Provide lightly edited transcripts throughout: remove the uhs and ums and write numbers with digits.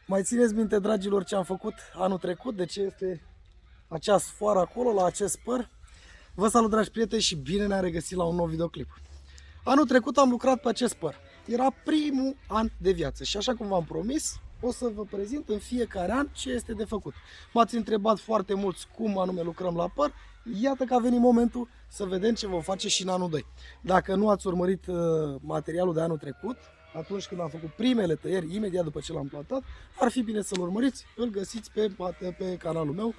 Mai țineți minte, dragilor, ce am făcut anul trecut? De ce este acea sfoară acolo, la acest păr? Vă salut, dragi prieteni, și bine ne-am regăsit la un nou videoclip. Anul trecut am lucrat pe acest păr. Era primul an de viață și așa cum v-am promis, o să vă prezint în fiecare an ce este de făcut. M-ați întrebat foarte mulți cum anume lucrăm la păr. Iată că a venit momentul să vedem ce vom face și în anul 2. Dacă nu ați urmărit materialul de anul trecut, atunci când am făcut primele tăieri, imediat după ce l-am plantat, ar fi bine să-l urmăriți, îl găsiți pe canalul meu.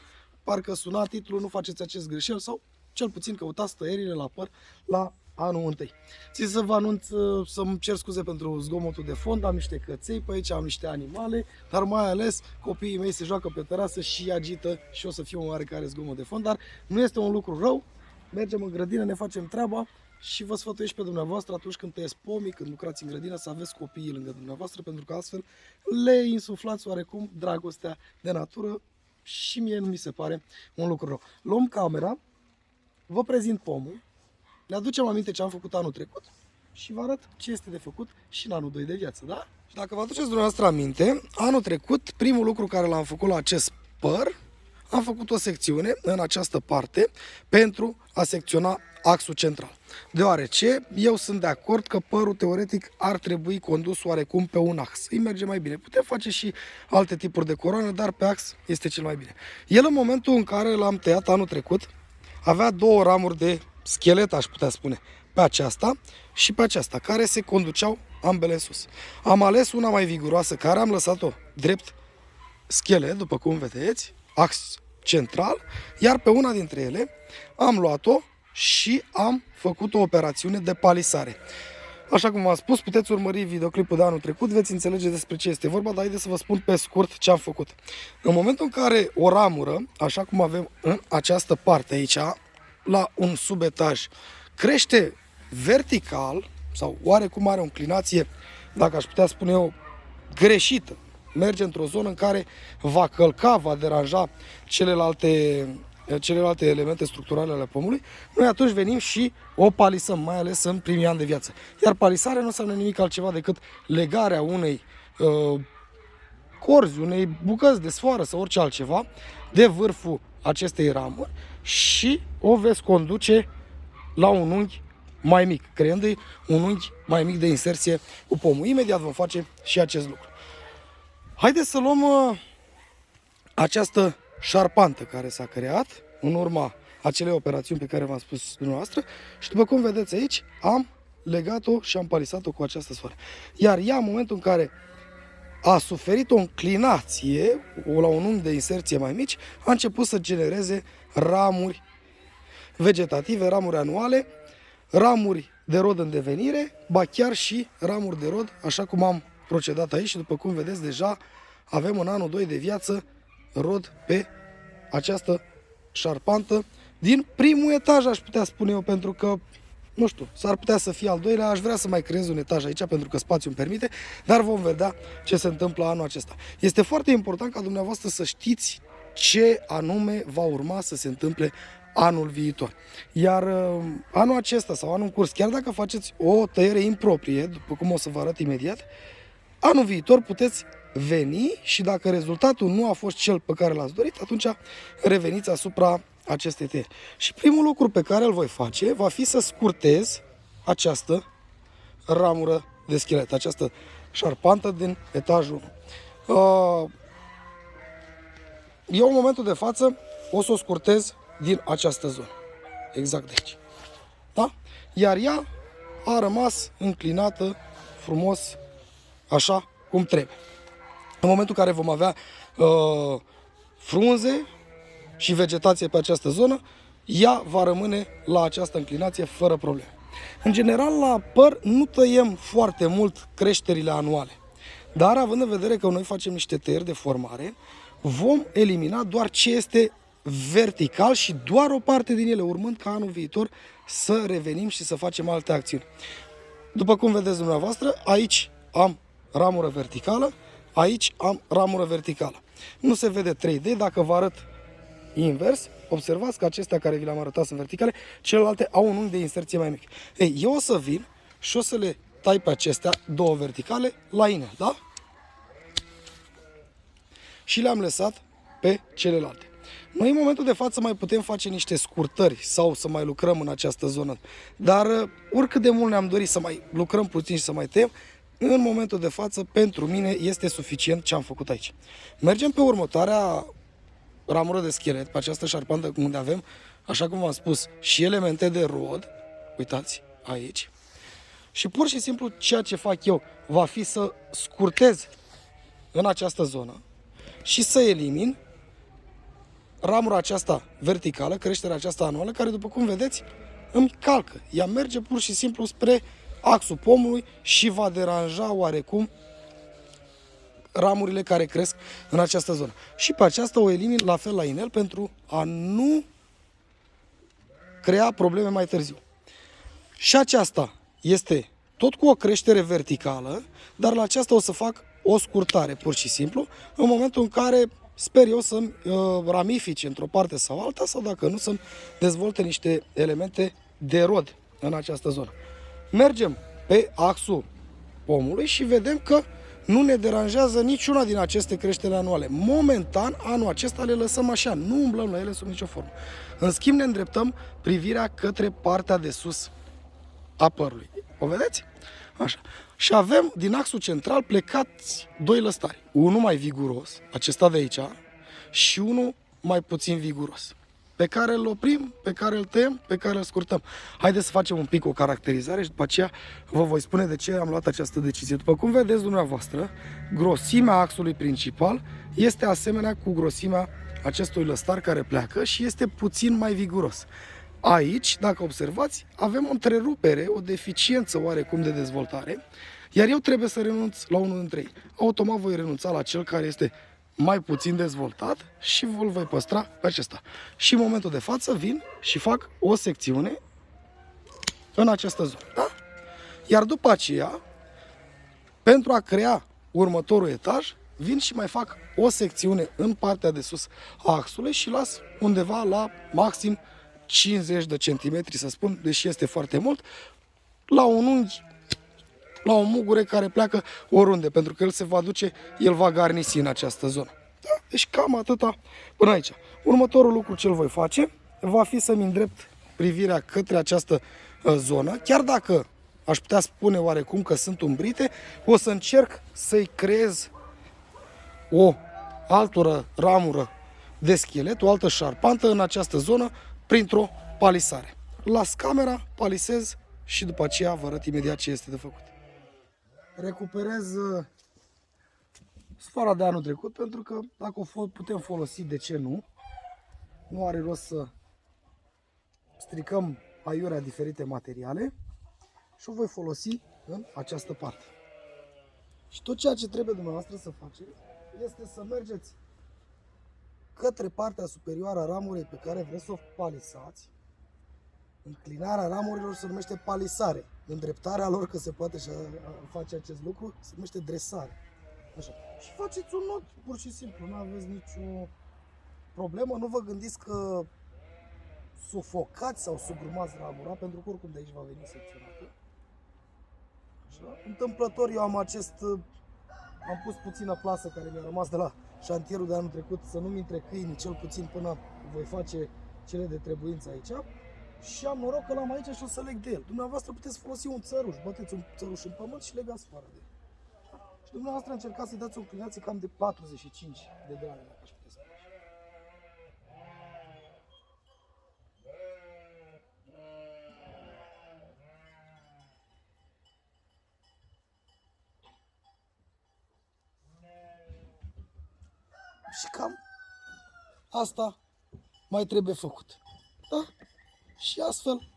Parcă suna titlul, nu faceți acest greșel, sau cel puțin căutați tăierile la păr la anul întâi. Țin să vă anunț, să-mi cer scuze pentru zgomotul de fond, am niște căței pe aici, am niște animale, dar mai ales copiii mei se joacă pe terasă și agită și o să fie un oarecare zgomot de fond, dar nu este un lucru rău, mergem în grădină, ne facem treaba și vă sfătuiesc pe dumneavoastră atunci când tăiesc pomii, când lucrați în grădină, să aveți copiii lângă dumneavoastră, pentru că astfel le insuflați oarecum dragostea de natură și mie nu mi se pare un lucru rău. Luăm camera, vă prezint pomul, ne aducem aminte ce am făcut anul trecut și vă arăt ce este de făcut și în anul 2 de viață, da? Și dacă vă aduceți dumneavoastră aminte, anul trecut, primul lucru care l-am făcut la acest păr, am făcut o secțiune în această parte pentru a secționa axul central. Deoarece eu sunt de acord că părul teoretic ar trebui condus oarecum pe un ax. Îi merge mai bine. Putem face și alte tipuri de coroane, dar pe ax este cel mai bine. El, în momentul în care l-am tăiat anul trecut, avea două ramuri de schelet, aș putea spune, pe aceasta și pe aceasta, care se conduceau ambele în sus. Am ales una mai viguroasă, care am lăsat-o drept schelet, după cum vedeți, ax central, iar pe una dintre ele am luat-o și am făcut o operațiune de palisare. Așa cum v-am spus, puteți urmări videoclipul de anul trecut, veți înțelege despre ce este vorba, dar haideți să vă spun pe scurt ce am făcut. În momentul în care o ramură, așa cum avem în această parte aici, la un subetaj, crește vertical sau oarecum are o înclinație, dacă aș putea spune eu, greșită, merge într-o zonă în care va călca, va deranja celelalte elemente structurale ale pomului, noi atunci venim și o palisăm, mai ales în primii ani de viață. Iar palisarea nu înseamnă nimic altceva decât legarea unei corzi, unei bucăți de sfoară sau orice altceva de vârful acestei ramuri și o veți conduce la un unghi mai mic, creându-i un unghi mai mic de inserție cu pomul. Imediat vom face și acest lucru. Haideți să luăm această șarpantă care s-a creat în urma acelei operațiuni pe care v-am spus dumneavoastră și după cum vedeți aici, am legat-o și am palisat-o cu această sfoară. Iar ea, în momentul în care a suferit o înclinație la un unghi de inserție mai mici, a început să genereze ramuri vegetative, ramuri anuale, ramuri de rod în devenire, ba chiar și ramuri de rod, așa cum am procedat aici și după cum vedeți deja avem în anul 2 de viață rod pe această șarpantă din primul etaj, aș putea spune eu, pentru că nu știu, s-ar putea să fie al doilea, aș vrea să mai creez un etaj aici pentru că spațiul îmi permite, dar vom vedea ce se întâmplă anul acesta. Este foarte important ca dumneavoastră să știți ce anume va urma să se întâmple anul viitor. Iar anul acesta sau anul în curs, chiar dacă faceți o tăiere improprie, după cum o să vă arăt imediat, anul viitor puteți veni și dacă rezultatul nu a fost cel pe care l-ați dorit, atunci reveniți asupra acestei tăieri. Și primul lucru pe care îl voi face va fi să scurtez această ramură de schelet, această șarpantă din etajul 1. Eu în momentul de față o să o scurtez din această zonă, exact de aici. Da? Iar ea a rămas înclinată frumos, așa cum trebuie. În momentul în care vom avea frunze și vegetație pe această zonă, ea va rămâne la această înclinație fără probleme. În general, la păr nu tăiem foarte mult creșterile anuale, dar având în vedere că noi facem niște tăieri de formare, vom elimina doar ce este vertical și doar o parte din ele, urmând ca anul viitor să revenim și să facem alte acțiuni. După cum vedeți dumneavoastră, aici am ramură verticală, aici am ramură verticală. Nu se vede 3D, dacă vă arăt invers, observați că acestea care vi le-am arătat sunt verticale, celelalte au un unghi de inserție mai mic. Ei, eu o să vin și o să le tai pe acestea două verticale la inel, da? și le-am lăsat pe celelalte. Noi în momentul de față mai putem face niște scurtări sau să mai lucrăm în această zonă, dar oricât de mult ne-am dorit să mai lucrăm puțin și să mai tăiem, în momentul de față, pentru mine, este suficient ce am făcut aici. Mergem pe următoarea ramură de schelet, pe această șarpantă unde avem, așa cum v-am spus, și elemente de rod, uitați, aici, și pur și simplu ceea ce fac eu va fi să scurtez în această zonă și să elimin ramura aceasta verticală, creșterea aceasta anuală, care, după cum vedeți, îmi calcă. Ea merge pur și simplu spre axul pomului și va deranja oarecum ramurile care cresc în această zonă. Și pe aceasta o elimin la fel la inel pentru a nu crea probleme mai târziu. Și aceasta este tot cu o creștere verticală, dar la aceasta o să fac o scurtare pur și simplu, în momentul în care sper eu să-mi ramifice într-o parte sau alta, sau dacă nu, să-mi dezvolte niște elemente de rod în această zonă. Mergem pe axul pomului și vedem că nu ne deranjează niciuna din aceste creșteri anuale. Momentan, anul acesta le lăsăm așa, nu umblăm la ele sub nicio formă. În schimb, ne îndreptăm privirea către partea de sus a părului. O vedeți? Așa. Și avem din axul central plecați doi lăstari. Unul mai viguros, acesta de aici, și unul mai puțin viguros. Pe care îl oprim, pe care îl tăiem, pe care îl scurtăm. Haideți să facem un pic o caracterizare și după aceea vă voi spune de ce am luat această decizie. După cum vedeți dumneavoastră, grosimea axului principal este asemenea cu grosimea acestui lăstar care pleacă și este puțin mai viguros. Aici, dacă observați, avem o întrerupere, o deficiență oarecum de dezvoltare, iar eu trebuie să renunț la unul dintre ei. Automat voi renunța la cel care este mai puțin dezvoltat și îl voi păstra pe acesta. Și în momentul de față vin și fac o secțiune în această zonă. Da? Iar după aceea, pentru a crea următorul etaj, vin și mai fac o secțiune în partea de sus a axului și las undeva la maxim 50 de centimetri, să spun, deși este foarte mult, la un unghi, la o mugure care pleacă oriunde, pentru că el se va duce, el va garnisi în această zonă. Da? Deci cam atâta până aici. Următorul lucru ce îl voi face va fi să-mi îndrept privirea către această zonă, chiar dacă aș putea spune oarecum că sunt umbrite, o să încerc să-i creez o altă ramură de schelet, o altă șarpantă în această zonă, printr-o palisare. Las camera, palisez și după aceea vă arăt imediat ce este de făcut. Recuperez sfoara de anul trecut, pentru că dacă o putem folosi, de ce nu? Nu are rost să stricăm aiurea diferite materiale și o voi folosi în această parte. Și tot ceea ce trebuie dumneavoastră să faceți este să mergeți către partea superioară a ramurii pe care vreți să o palisați. Înclinarea ramurilor se numește palisare. Îndreptarea lor, că se poate și face acest lucru, se numește dresare. Așa. Și faceți un nod, pur și simplu, nu aveți nicio problemă, nu vă gândiți că sufocați sau sugrumați ramura, pentru că oricum de aici va veni secționată. Așa. Întâmplător eu am pus puțină plasă care mi-a rămas de la șantierul de anul trecut, să nu-mi intre câinii, cel puțin până voi face cele de trebuință aici. Și am noroc că l-am aici și o să leg de el. Dumneavoastră puteți folosi un țăruș, băteți un țăruș în pământ și legați sfoara de el. Și dumneavoastră încercați să-i dați o înclinație cam de 45 de grade, dacă aș putea spune. Și cam asta mai trebuie făcut. Da? Și astfel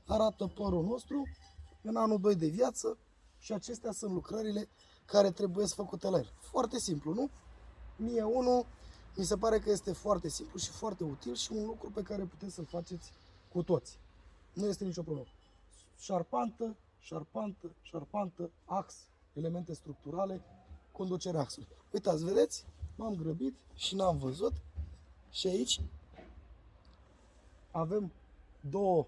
arată părul nostru în anul 2 de viață și acestea sunt lucrările care trebuie făcute la el. Foarte simplu, nu? Mie unul mi se pare că este foarte simplu și foarte util și un lucru pe care puteți să-l faceți cu toți. Nu este nicio problemă. Șarpantă, șarpantă, șarpantă, ax, elemente structurale, conducerea axului. Uitați, vedeți? M-am grăbit și n-am văzut. Și aici avem două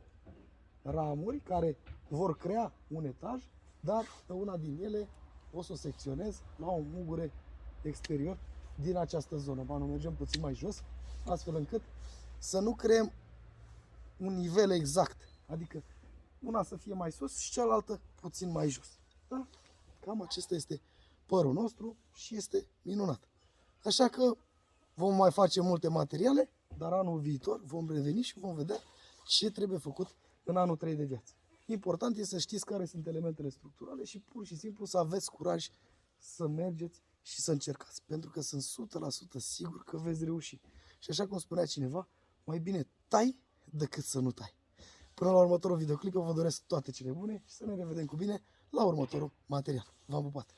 ramuri care vor crea un etaj, dar pe una din ele o să o secționez la o mugure exterior din această zonă. Ba nu, mergem puțin mai jos, astfel încât să nu creăm un nivel exact. Adică una să fie mai sus și cealaltă puțin mai jos. Da? Cam acesta este părul nostru și este minunat. Așa că vom mai face multe materiale, dar anul viitor vom reveni și vom vedea ce trebuie făcut în anul 3 de viață. Important este să știți care sunt elementele structurale și pur și simplu să aveți curaj să mergeți și să încercați. Pentru că sunt 100% sigur că veți reuși. Și așa cum spunea cineva, mai bine tai decât să nu tai. Până la următorul videoclip, eu vă doresc toate cele bune și să ne revedem cu bine la următorul material. V-am pupat!